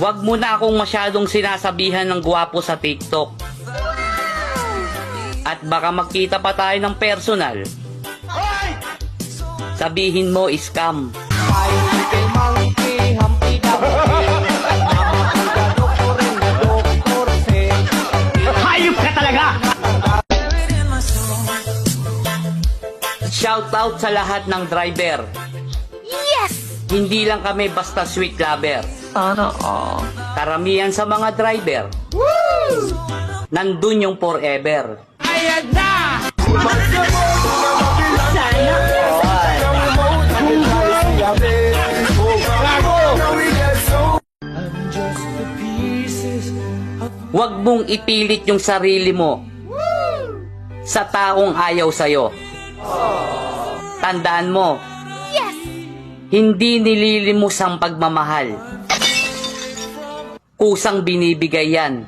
Huwag mo na akong masyadong sinasabihan ng gwapo sa TikTok. At baka magkita pa tayo ng personal. Sabihin mo, scam. Hayop ka talaga! Shout out sa lahat ng driver. Yes! Hindi lang kami basta sweet lover. Sana all. Karamihan sa mga driver, nandun yung forever. Ayan na! Huwag mong ipilit yung sarili mo sa taong ayaw sa'yo. Tandaan mo, Yes! hindi nililimos ang pagmamahal. Kusang binibigay yan.